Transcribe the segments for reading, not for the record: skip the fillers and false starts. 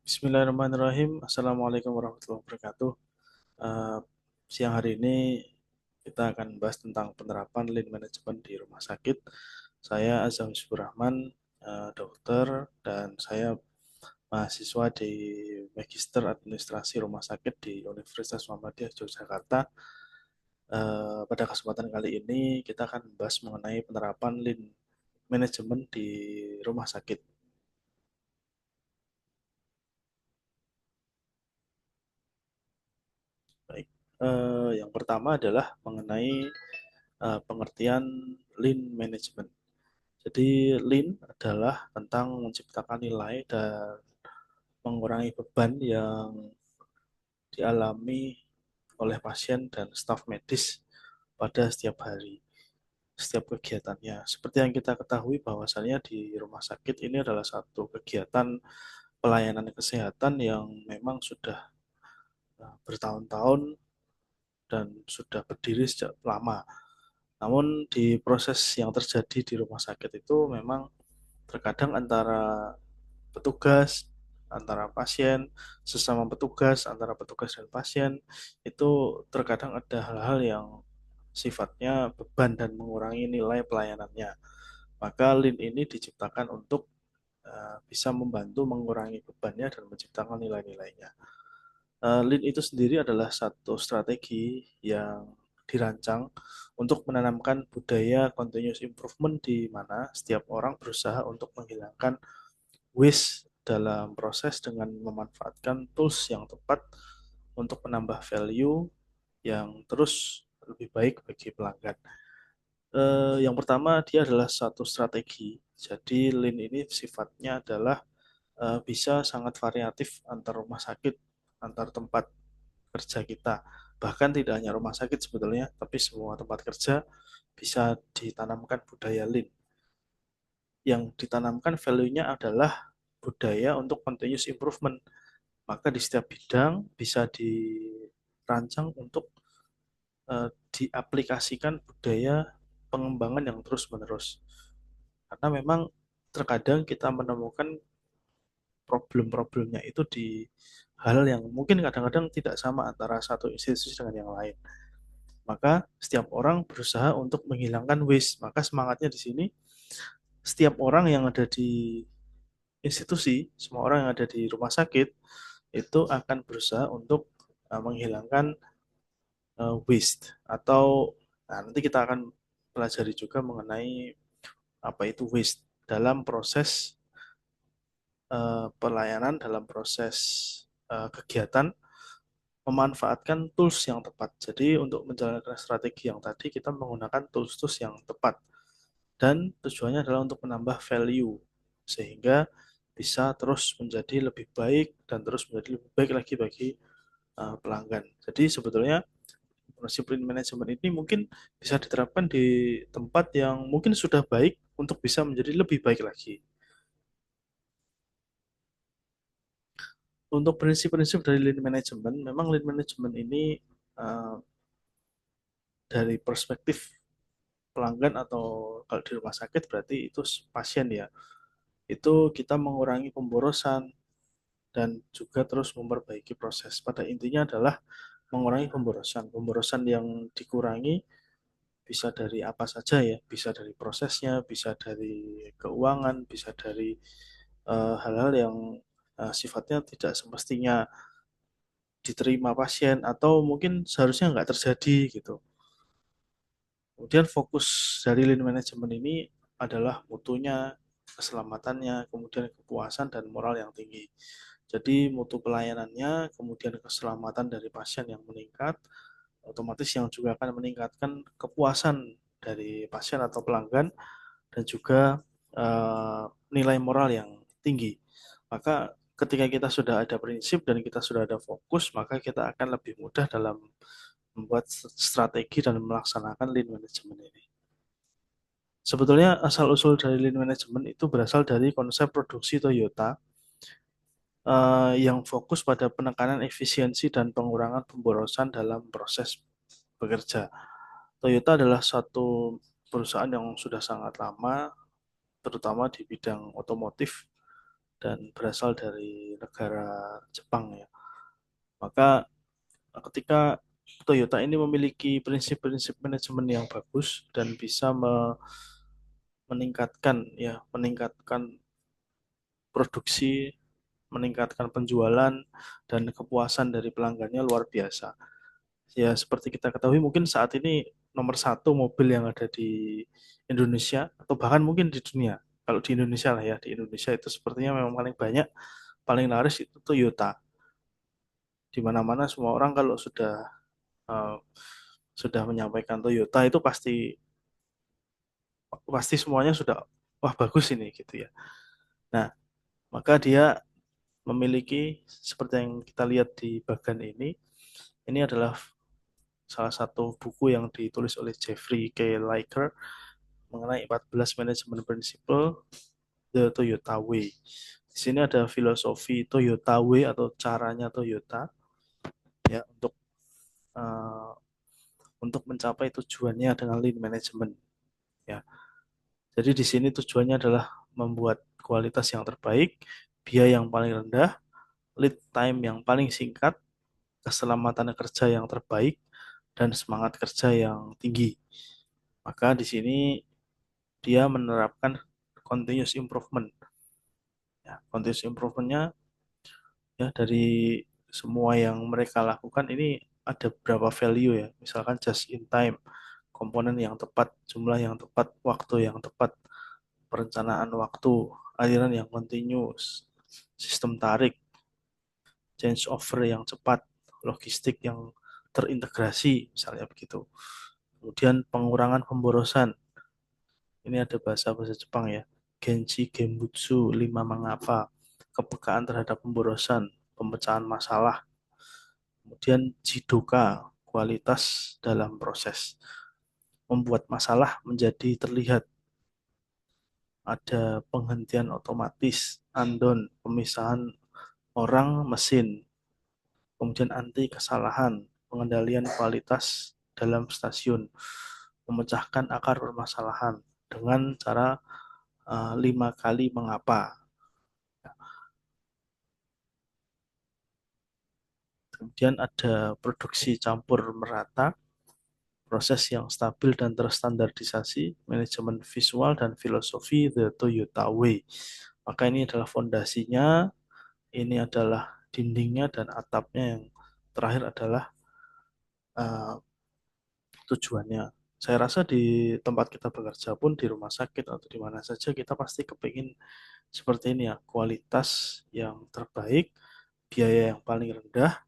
Bismillahirrahmanirrahim. Assalamualaikum warahmatullahi wabarakatuh. Eh, Siang hari ini kita akan bahas tentang penerapan Lean Management di rumah sakit. Saya Azam Rahman, dokter, dan saya mahasiswa di Magister Administrasi Rumah Sakit di Universitas Muhammadiyah Yogyakarta. Pada kesempatan kali ini kita akan membahas mengenai penerapan Lean Management di rumah sakit. Baik. Yang pertama adalah mengenai pengertian Lean Management. Jadi Lean adalah tentang menciptakan nilai dan mengurangi beban yang dialami oleh pasien dan staf medis pada setiap hari, setiap kegiatannya. Seperti yang kita ketahui bahwasannya di rumah sakit ini adalah satu kegiatan pelayanan kesehatan yang memang sudah bertahun-tahun dan sudah berdiri sejak lama. Namun di proses yang terjadi di rumah sakit itu memang terkadang antara petugas, antara pasien, sesama petugas, antara petugas dan pasien, itu terkadang ada hal-hal yang sifatnya beban dan mengurangi nilai pelayanannya. Maka Lean ini diciptakan untuk bisa membantu mengurangi bebannya dan menciptakan nilai-nilainya. Lean itu sendiri adalah satu strategi yang dirancang untuk menanamkan budaya continuous improvement di mana setiap orang berusaha untuk menghilangkan waste dalam proses dengan memanfaatkan tools yang tepat untuk menambah value yang terus lebih baik bagi pelanggan. Yang pertama, dia adalah satu strategi. Jadi, Lean ini sifatnya adalah bisa sangat variatif antar rumah sakit, antar tempat kerja kita. Bahkan tidak hanya rumah sakit sebetulnya, tapi semua tempat kerja bisa ditanamkan budaya Lean. Yang ditanamkan value-nya adalah budaya untuk continuous improvement. Maka di setiap bidang bisa dirancang untuk diaplikasikan budaya pengembangan yang terus-menerus. Karena memang terkadang kita menemukan problem-problemnya itu di hal yang mungkin kadang-kadang tidak sama antara satu institusi dengan yang lain. Maka setiap orang berusaha untuk menghilangkan waste. Maka semangatnya di sini, setiap orang yang ada di institusi, semua orang yang ada di rumah sakit, itu akan berusaha untuk menghilangkan waste. Atau nanti kita akan pelajari juga mengenai apa itu waste dalam proses pelayanan, dalam proses kegiatan memanfaatkan tools yang tepat. Jadi untuk menjalankan strategi yang tadi kita menggunakan tools-tools yang tepat dan tujuannya adalah untuk menambah value sehingga bisa terus menjadi lebih baik dan terus menjadi lebih baik lagi bagi pelanggan. Jadi sebetulnya disiplin manajemen ini mungkin bisa diterapkan di tempat yang mungkin sudah baik untuk bisa menjadi lebih baik lagi. Untuk prinsip-prinsip dari lean management, memang lean management ini uh, dari perspektif pelanggan atau kalau di rumah sakit berarti itu pasien ya. Itu kita mengurangi pemborosan dan juga terus memperbaiki proses. Pada intinya adalah mengurangi pemborosan. Pemborosan yang dikurangi bisa dari apa saja ya, bisa dari prosesnya, bisa dari keuangan, bisa dari hal-hal yang sifatnya tidak semestinya diterima pasien atau mungkin seharusnya nggak terjadi gitu. Kemudian fokus dari lean management ini adalah mutunya, keselamatannya, kemudian kepuasan dan moral yang tinggi. Jadi mutu pelayanannya, kemudian keselamatan dari pasien yang meningkat, otomatis yang juga akan meningkatkan kepuasan dari pasien atau pelanggan dan juga nilai moral yang tinggi. Maka ketika kita sudah ada prinsip dan kita sudah ada fokus, maka kita akan lebih mudah dalam membuat strategi dan melaksanakan lean management ini. Sebetulnya asal-usul dari lean management itu berasal dari konsep produksi Toyota yang fokus pada penekanan efisiensi dan pengurangan pemborosan dalam proses bekerja. Toyota adalah satu perusahaan yang sudah sangat lama, terutama di bidang otomotif dan berasal dari negara Jepang ya. Maka ketika Toyota ini memiliki prinsip-prinsip manajemen yang bagus dan bisa meningkatkan produksi, meningkatkan penjualan dan kepuasan dari pelanggannya luar biasa. Ya, seperti kita ketahui mungkin saat ini nomor satu mobil yang ada di Indonesia atau bahkan mungkin di dunia. Kalau di Indonesia lah ya, di Indonesia itu sepertinya memang paling banyak, paling laris itu Toyota. Di mana-mana semua orang kalau uh, sudah menyampaikan Toyota itu pasti pasti semuanya sudah wah bagus ini gitu ya. Nah, maka dia memiliki seperti yang kita lihat di bagan ini adalah salah satu buku yang ditulis oleh Jeffrey K. Liker mengenai 14 manajemen prinsipal The Toyota Way. Di sini ada filosofi Toyota Way atau caranya Toyota ya uh, untuk mencapai tujuannya dengan lean management ya. Jadi di sini tujuannya adalah membuat kualitas yang terbaik, biaya yang paling rendah, lead time yang paling singkat, keselamatan kerja yang terbaik, dan semangat kerja yang tinggi. Maka di sini dia menerapkan continuous improvement. Ya, continuous improvementnya ya dari semua yang mereka lakukan ini ada beberapa value ya. Misalkan just in time, komponen yang tepat, jumlah yang tepat, waktu yang tepat, perencanaan waktu, aliran yang continuous, sistem tarik, change over yang cepat, logistik yang terintegrasi, misalnya begitu. Kemudian pengurangan pemborosan. Ini ada bahasa-bahasa Jepang ya. Genshi Genbutsu 5 mengapa. Kepekaan terhadap pemborosan, pemecahan masalah. Kemudian Jidoka, kualitas dalam proses. Membuat masalah menjadi terlihat. Ada penghentian otomatis, andon, pemisahan orang, mesin, kemudian anti kesalahan, pengendalian kualitas dalam stasiun, memecahkan akar permasalahan dengan cara 5 kali mengapa. Kemudian ada produksi campur merata, proses yang stabil dan terstandardisasi, manajemen visual dan filosofi The Toyota Way. Maka ini adalah fondasinya, ini adalah dindingnya dan atapnya, yang terakhir adalah uh, tujuannya. Saya rasa di tempat kita bekerja pun, di rumah sakit atau di mana saja, kita pasti kepingin seperti ini ya, kualitas yang terbaik, biaya yang paling rendah,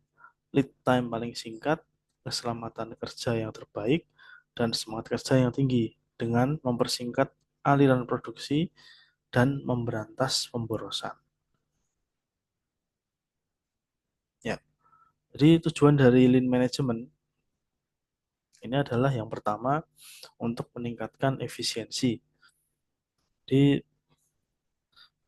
lead time paling singkat, keselamatan kerja yang terbaik, dan semangat kerja yang tinggi dengan mempersingkat aliran produksi dan memberantas pemborosan. Ya, jadi tujuan dari lean management ini adalah yang pertama untuk meningkatkan efisiensi. Di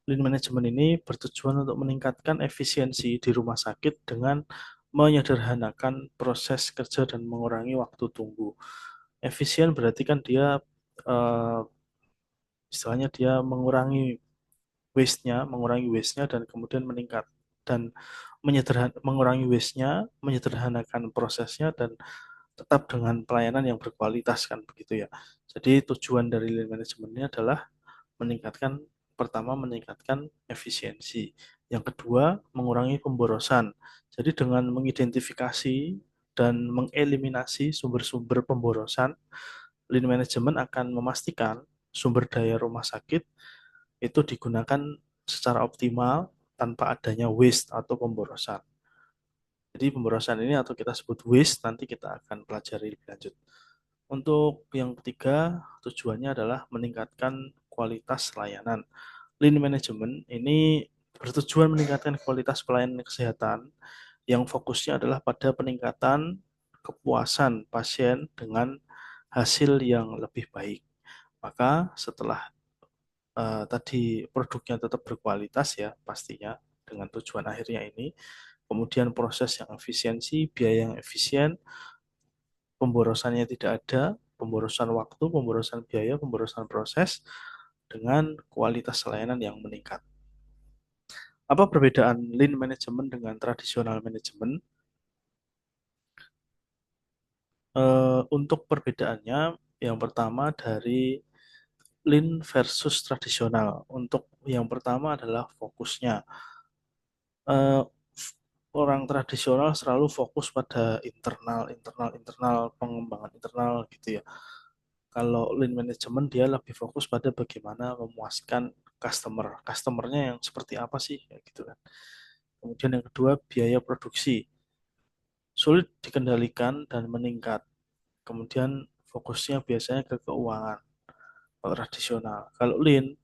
lean management ini bertujuan untuk meningkatkan efisiensi di rumah sakit dengan menyederhanakan proses kerja dan mengurangi waktu tunggu. Efisien berarti kan dia eh, istilahnya dia mengurangi waste-nya dan kemudian meningkat dan mengurangi waste-nya, menyederhanakan prosesnya dan tetap dengan pelayanan yang berkualitas kan begitu ya. Jadi tujuan dari lean management ini adalah meningkatkan pertama meningkatkan efisiensi, yang kedua mengurangi pemborosan. Jadi dengan mengidentifikasi dan mengeliminasi sumber-sumber pemborosan, lean management akan memastikan sumber daya rumah sakit itu digunakan secara optimal tanpa adanya waste atau pemborosan. Jadi pemborosan ini atau kita sebut waste nanti kita akan pelajari lebih lanjut. Untuk yang ketiga, tujuannya adalah meningkatkan kualitas layanan. Lean management ini bertujuan meningkatkan kualitas pelayanan kesehatan yang fokusnya adalah pada peningkatan kepuasan pasien dengan hasil yang lebih baik. Maka setelah tadi produknya tetap berkualitas ya pastinya dengan tujuan akhirnya ini, kemudian proses yang efisiensi, biaya yang efisien, pemborosannya tidak ada, pemborosan waktu, pemborosan biaya, pemborosan proses dengan kualitas layanan yang meningkat. Apa perbedaan lean management dengan tradisional management? Untuk perbedaannya, yang pertama dari lean versus tradisional. Untuk yang pertama adalah fokusnya. Eh, Orang tradisional selalu fokus pada internal, internal, internal, pengembangan internal gitu ya. Kalau lean management dia lebih fokus pada bagaimana memuaskan customer. Customernya yang seperti apa sih, kayak gitu kan. Kemudian yang kedua, biaya produksi. Sulit dikendalikan dan meningkat. Kemudian fokusnya biasanya ke keuangan tradisional. Kalau lean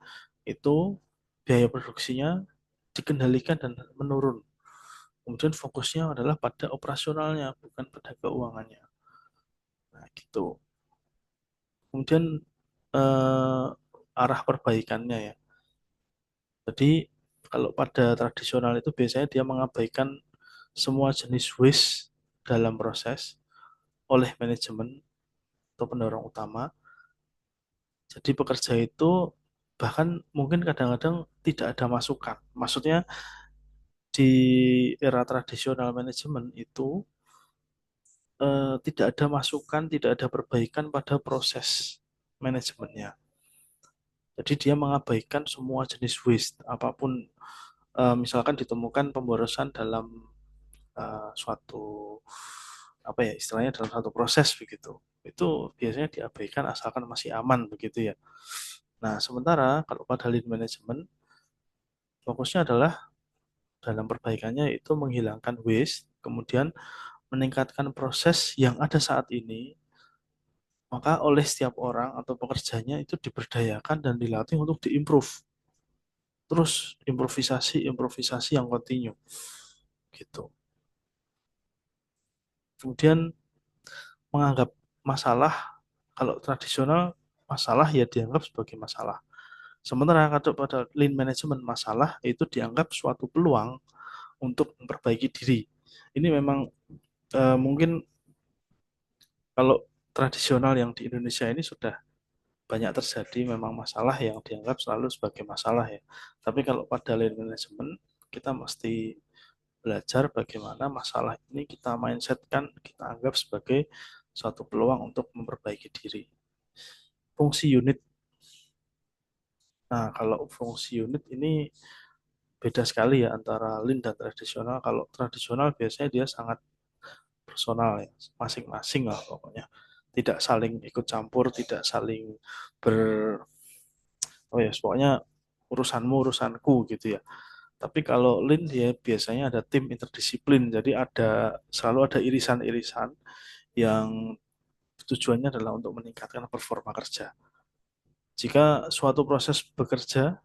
itu biaya produksinya dikendalikan dan menurun. Kemudian fokusnya adalah pada operasionalnya, bukan pada keuangannya. Nah, gitu. Kemudian eh, arah perbaikannya ya. Jadi kalau pada tradisional itu biasanya dia mengabaikan semua jenis waste dalam proses oleh manajemen atau pendorong utama. Jadi pekerja itu bahkan mungkin kadang-kadang tidak ada masukan. Maksudnya di era tradisional manajemen itu tidak ada masukan, tidak ada perbaikan pada proses manajemennya. Jadi dia mengabaikan semua jenis waste, apapun misalkan ditemukan pemborosan dalam suatu apa ya istilahnya dalam satu proses begitu. Itu biasanya diabaikan asalkan masih aman begitu ya. Nah, sementara kalau pada lead management fokusnya adalah dalam perbaikannya itu menghilangkan waste, kemudian meningkatkan proses yang ada saat ini, maka oleh setiap orang atau pekerjanya itu diberdayakan dan dilatih untuk diimprove. Terus improvisasi, improvisasi yang kontinu gitu. Kemudian menganggap masalah, kalau tradisional masalah ya dianggap sebagai masalah. Sementara kalau pada lean management masalah itu dianggap suatu peluang untuk memperbaiki diri. Ini memang mungkin kalau tradisional yang di Indonesia ini sudah banyak terjadi memang masalah yang dianggap selalu sebagai masalah ya. Tapi kalau pada lean management kita mesti belajar bagaimana masalah ini kita mindsetkan, kita anggap sebagai suatu peluang untuk memperbaiki diri. Fungsi unit. Nah, kalau fungsi unit ini beda sekali ya antara lean dan tradisional. Kalau tradisional biasanya dia sangat personal ya, masing-masing lah pokoknya. Tidak saling ikut campur, tidak saling ber oh ya, pokoknya urusanmu urusanku gitu ya. Tapi kalau lean dia biasanya ada tim interdisiplin, jadi selalu ada irisan-irisan yang tujuannya adalah untuk meningkatkan performa kerja. Jika suatu proses bekerja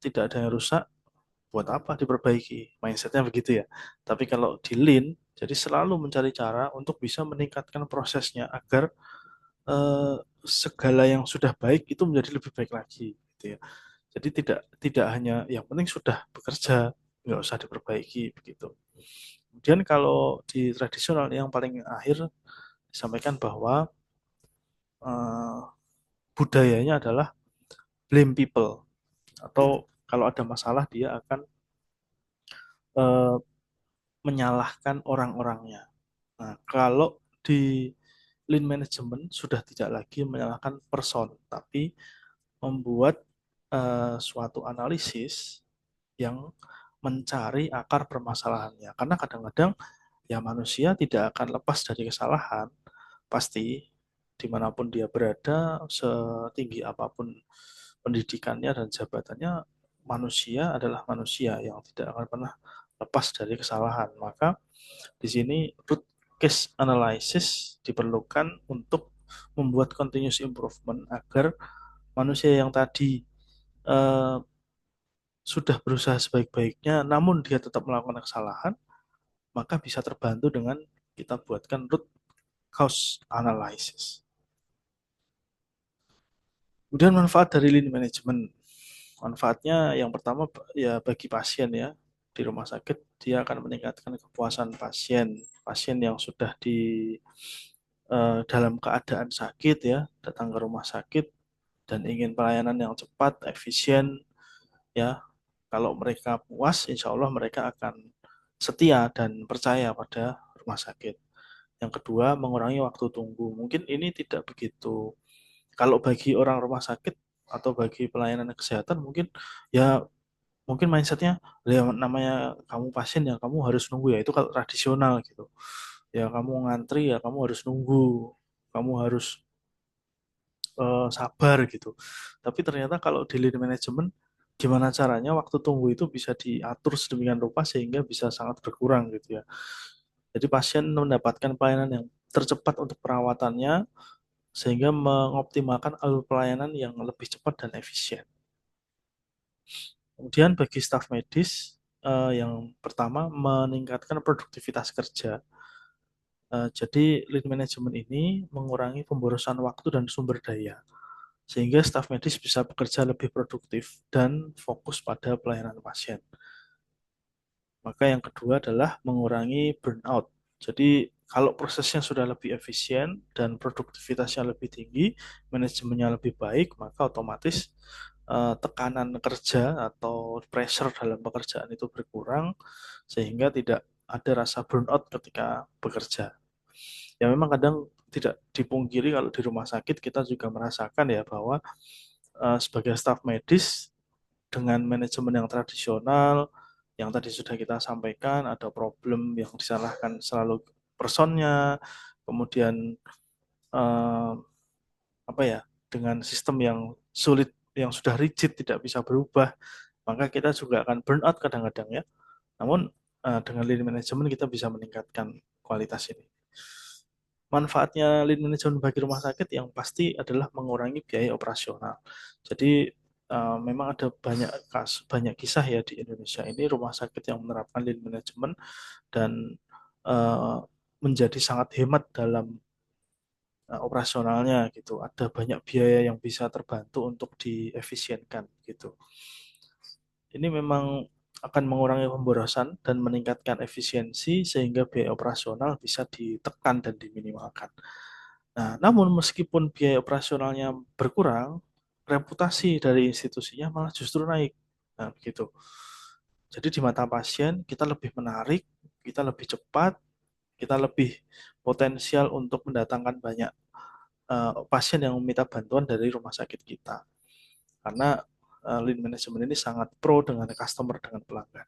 tidak ada yang rusak, buat apa diperbaiki? Mindsetnya begitu ya. Tapi kalau di lean, jadi selalu mencari cara untuk bisa meningkatkan prosesnya agar segala yang sudah baik itu menjadi lebih baik lagi, gitu ya. Jadi tidak tidak hanya yang penting sudah bekerja, nggak usah diperbaiki begitu. Kemudian kalau di tradisional yang paling akhir disampaikan bahwa eh, budayanya adalah blame people atau kalau ada masalah dia akan eh, menyalahkan orang-orangnya. Nah, kalau di lean management sudah tidak lagi menyalahkan person, tapi membuat suatu analisis yang mencari akar permasalahannya. Karena kadang-kadang ya manusia tidak akan lepas dari kesalahan, pasti dimanapun dia berada, setinggi apapun pendidikannya dan jabatannya, manusia adalah manusia yang tidak akan pernah lepas dari kesalahan. Maka di sini root cause analysis diperlukan untuk membuat continuous improvement agar manusia yang tadi eh, sudah berusaha sebaik-baiknya, namun dia tetap melakukan kesalahan, maka bisa terbantu dengan kita buatkan root cause analysis. Kemudian manfaat dari lean management. Manfaatnya yang pertama ya bagi pasien ya di rumah sakit dia akan meningkatkan kepuasan pasien. Pasien yang sudah di dalam keadaan sakit ya datang ke rumah sakit dan ingin pelayanan yang cepat, efisien, Ya, kalau mereka puas, insya Allah mereka akan setia dan percaya pada rumah sakit. Yang kedua, mengurangi waktu tunggu. Mungkin ini tidak begitu. Kalau bagi orang rumah sakit atau bagi pelayanan kesehatan, ya mungkin mindsetnya, ya namanya kamu pasien ya kamu harus nunggu ya. Itu kalau tradisional gitu. Ya kamu ngantri ya kamu harus nunggu. Kamu harus sabar gitu. Tapi ternyata kalau di lead management, gimana caranya waktu tunggu itu bisa diatur sedemikian rupa sehingga bisa sangat berkurang gitu ya. Jadi pasien mendapatkan pelayanan yang tercepat untuk perawatannya sehingga mengoptimalkan alur pelayanan yang lebih cepat dan efisien. Kemudian bagi staf medis, yang pertama meningkatkan produktivitas kerja. Jadi lead management ini mengurangi pemborosan waktu dan sumber daya, sehingga staf medis bisa bekerja lebih produktif dan fokus pada pelayanan pasien. Maka yang kedua adalah mengurangi burnout. Jadi kalau prosesnya sudah lebih efisien dan produktivitasnya lebih tinggi, manajemennya lebih baik, maka otomatis tekanan kerja atau pressure dalam pekerjaan itu berkurang sehingga tidak ada rasa burnout ketika bekerja. Ya memang kadang tidak dipungkiri kalau di rumah sakit kita juga merasakan ya bahwa sebagai staf medis dengan manajemen yang tradisional, yang tadi sudah kita sampaikan, ada problem yang disalahkan selalu personnya, kemudian eh, apa ya, dengan sistem yang sulit, yang sudah rigid, tidak bisa berubah, maka kita juga akan burn out kadang-kadang ya. Namun dengan lean management kita bisa meningkatkan kualitas ini. Manfaatnya lean management bagi rumah sakit yang pasti adalah mengurangi biaya operasional. Jadi memang ada banyak kisah ya di Indonesia ini rumah sakit yang menerapkan lean management dan uh, menjadi sangat hemat dalam operasionalnya gitu. Ada banyak biaya yang bisa terbantu untuk diefisienkan gitu. Ini memang akan mengurangi pemborosan dan meningkatkan efisiensi sehingga biaya operasional bisa ditekan dan diminimalkan. Nah, namun meskipun biaya operasionalnya berkurang, reputasi dari institusinya malah justru naik. Nah, begitu. Jadi di mata pasien kita lebih menarik, kita lebih cepat, kita lebih potensial untuk mendatangkan banyak pasien yang meminta bantuan dari rumah sakit kita. Karena lean management ini sangat pro dengan customer, dengan pelanggan.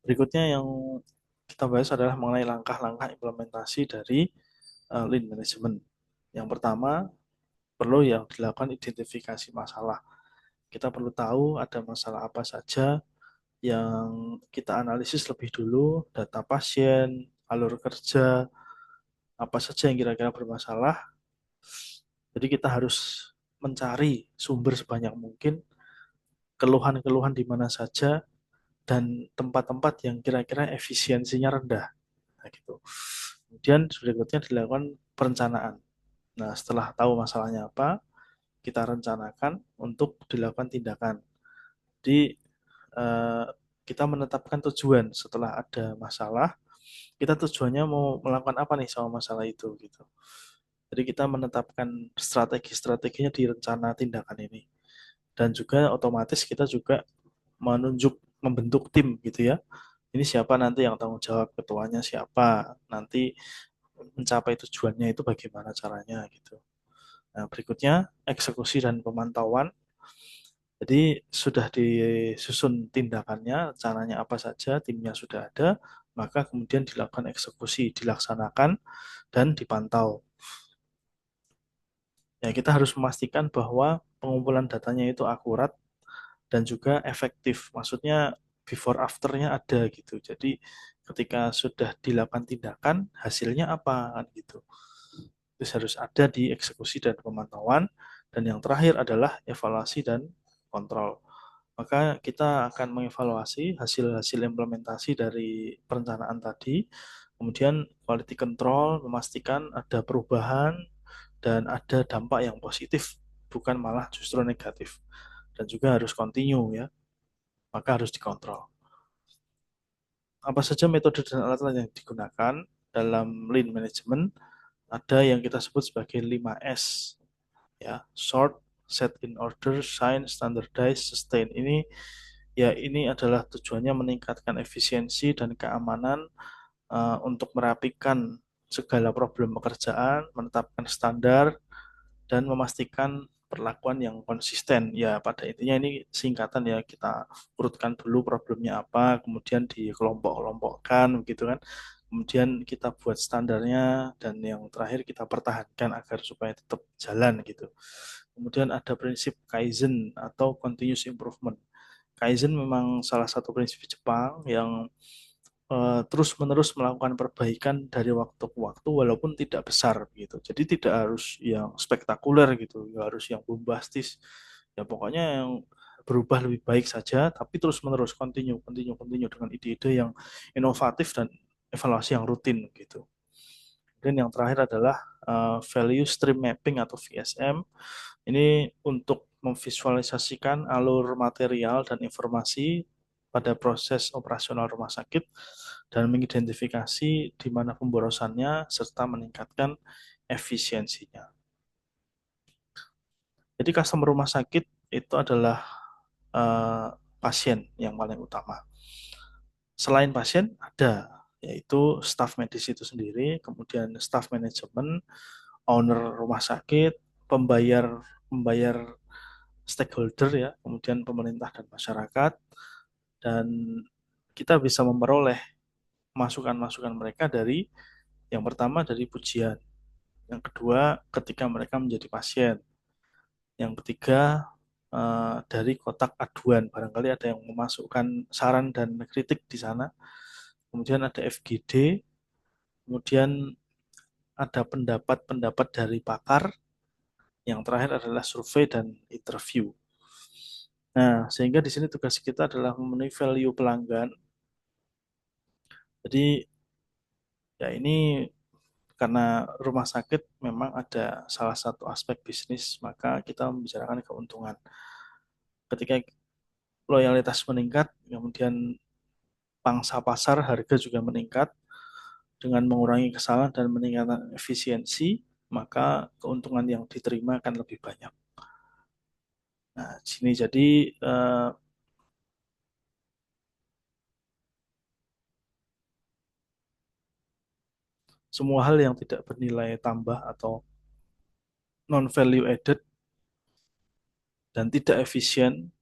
Berikutnya yang kita bahas adalah mengenai langkah-langkah implementasi dari lean management. Yang pertama, perlu yang dilakukan identifikasi masalah. Kita perlu tahu ada masalah apa saja yang kita analisis lebih dulu, data pasien, alur kerja, apa saja yang kira-kira bermasalah. Jadi kita harus mencari sumber sebanyak mungkin, keluhan-keluhan di mana saja, dan tempat-tempat yang kira-kira efisiensinya rendah. Nah, gitu. Kemudian berikutnya dilakukan perencanaan. Nah, setelah tahu masalahnya apa, kita rencanakan untuk dilakukan tindakan. Jadi eh, kita menetapkan tujuan setelah ada masalah, kita tujuannya mau melakukan apa nih sama masalah itu gitu. Jadi kita menetapkan strategi-strateginya di rencana tindakan ini. Dan juga otomatis kita juga membentuk tim gitu ya. Ini siapa nanti yang tanggung jawab, ketuanya siapa, nanti mencapai tujuannya itu bagaimana caranya gitu. Nah, berikutnya eksekusi dan pemantauan. Jadi sudah disusun tindakannya, rencananya apa saja, timnya sudah ada, maka kemudian dilakukan eksekusi, dilaksanakan dan dipantau. Ya, kita harus memastikan bahwa pengumpulan datanya itu akurat dan juga efektif. Maksudnya before afternya ada gitu. Jadi ketika sudah dilakukan tindakan, hasilnya apa kan gitu. Itu harus ada di eksekusi dan pemantauan. Dan yang terakhir adalah evaluasi dan kontrol. Maka kita akan mengevaluasi hasil-hasil implementasi dari perencanaan tadi, kemudian quality control, memastikan ada perubahan dan ada dampak yang positif, bukan malah justru negatif. Dan juga harus continue ya, maka harus dikontrol. Apa saja metode dan alat-alat yang digunakan dalam lean management? Ada yang kita sebut sebagai 5S, ya, short, set in order, sign, standardize, sustain. Ini adalah tujuannya meningkatkan efisiensi dan keamanan untuk merapikan segala problem pekerjaan, menetapkan standar, dan memastikan perlakuan yang konsisten. Ya, pada intinya ini singkatan ya, kita urutkan dulu problemnya apa, kemudian dikelompok-kelompokkan, gitu kan. Kemudian kita buat standarnya, dan yang terakhir kita pertahankan agar supaya tetap jalan gitu. Kemudian ada prinsip Kaizen atau continuous improvement. Kaizen memang salah satu prinsip Jepang yang terus-menerus melakukan perbaikan dari waktu ke waktu walaupun tidak besar gitu. Jadi tidak harus yang spektakuler gitu, nggak harus yang bombastis. Ya pokoknya yang berubah lebih baik saja, tapi terus-menerus continue, continue, continue dengan ide-ide yang inovatif dan evaluasi yang rutin gitu. Dan yang terakhir adalah value stream mapping atau VSM. Ini untuk memvisualisasikan alur material dan informasi pada proses operasional rumah sakit dan mengidentifikasi di mana pemborosannya serta meningkatkan efisiensinya. Jadi customer rumah sakit itu adalah uh, pasien yang paling utama. Selain pasien ada yaitu staff medis itu sendiri, kemudian staff manajemen, owner rumah sakit, pembayar pembayar stakeholder ya, kemudian pemerintah dan masyarakat, dan kita bisa memperoleh masukan-masukan mereka dari yang pertama dari pujian, yang kedua ketika mereka menjadi pasien, yang ketiga dari kotak aduan, barangkali ada yang memasukkan saran dan kritik di sana, kemudian ada FGD, kemudian ada pendapat-pendapat dari pakar, yang terakhir adalah survei dan interview. Nah, sehingga di sini tugas kita adalah memenuhi value pelanggan. Jadi ya ini karena rumah sakit memang ada salah satu aspek bisnis, maka kita membicarakan keuntungan. Ketika loyalitas meningkat, kemudian pangsa pasar harga juga meningkat dengan mengurangi kesalahan dan meningkatkan efisiensi, maka keuntungan yang diterima akan lebih banyak. Nah, sini jadi semua hal yang tidak bernilai tambah atau non value added dan tidak efisien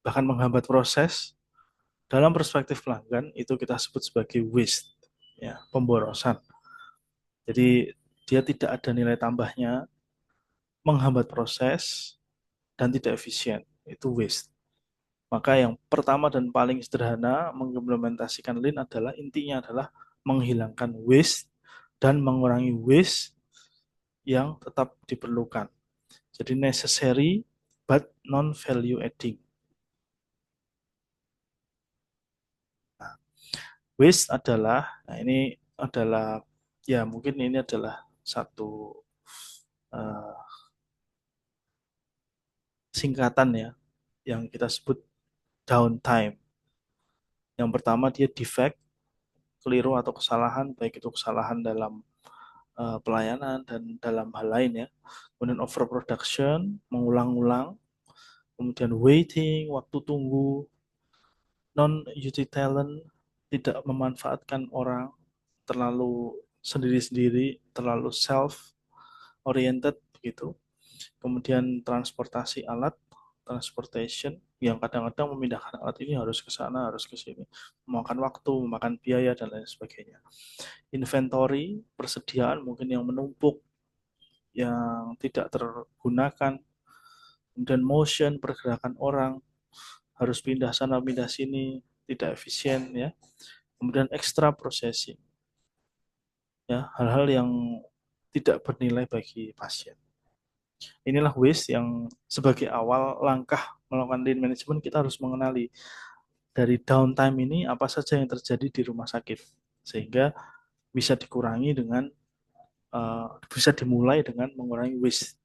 bahkan menghambat proses dalam perspektif pelanggan itu kita sebut sebagai waste, ya, pemborosan. Jadi dia tidak ada nilai tambahnya, menghambat proses dan tidak efisien, itu waste. Maka yang pertama dan paling sederhana mengimplementasikan Lean adalah intinya adalah menghilangkan waste dan mengurangi waste yang tetap diperlukan. Jadi necessary but non value adding. Nah, waste adalah, nah ini adalah, ya mungkin ini adalah satu uh, singkatan ya, yang kita sebut downtime. Yang pertama dia defect, keliru atau kesalahan, baik itu kesalahan dalam pelayanan dan dalam hal lain ya. Kemudian overproduction, mengulang-ulang. Kemudian waiting, waktu tunggu. Non-UT talent, tidak memanfaatkan orang, terlalu sendiri-sendiri, terlalu self-oriented begitu. Kemudian transportasi alat, transportation, yang kadang-kadang memindahkan alat ini harus ke sana, harus ke sini, memakan waktu, memakan biaya, dan lain sebagainya. Inventory, persediaan mungkin yang menumpuk, yang tidak tergunakan. Kemudian motion, pergerakan orang, harus pindah sana, pindah sini, tidak efisien ya. Kemudian extra processing, ya, hal-hal yang tidak bernilai bagi pasien. Inilah waste yang sebagai awal langkah melakukan lean management kita harus mengenali dari downtime ini apa saja yang terjadi di rumah sakit sehingga bisa dikurangi dengan bisa dimulai dengan mengurangi waste.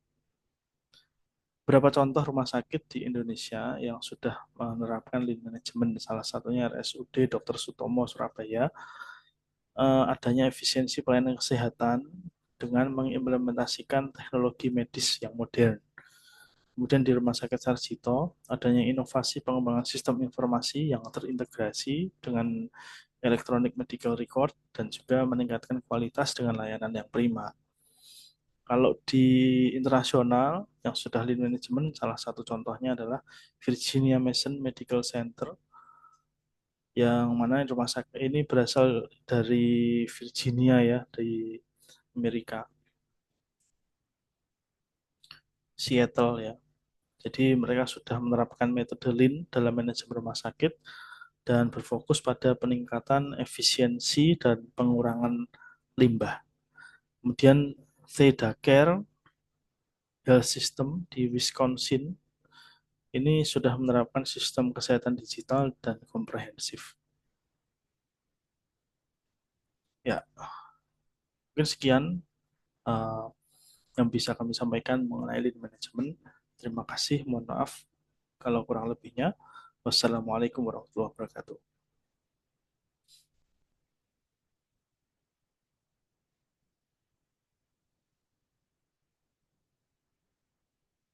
Berapa contoh rumah sakit di Indonesia yang sudah menerapkan lean management, salah satunya RSUD Dr. Sutomo Surabaya, adanya efisiensi pelayanan kesehatan dengan mengimplementasikan teknologi medis yang modern. Kemudian di Rumah Sakit Sarjito, adanya inovasi pengembangan sistem informasi yang terintegrasi dengan electronic medical record dan juga meningkatkan kualitas dengan layanan yang prima. Kalau di internasional yang sudah lean management, salah satu contohnya adalah Virginia Mason Medical Center, yang mana rumah sakit ini berasal dari Virginia ya, di Amerika, Seattle ya. Jadi mereka sudah menerapkan metode lean dalam manajemen rumah sakit dan berfokus pada peningkatan efisiensi dan pengurangan limbah. Kemudian Theta Care Health System di Wisconsin ini sudah menerapkan sistem kesehatan digital dan komprehensif. Ya, mungkin sekian uh, yang bisa kami sampaikan mengenai lean management. Terima kasih, mohon maaf kalau kurang lebihnya. Wassalamualaikum warahmatullahi wabarakatuh.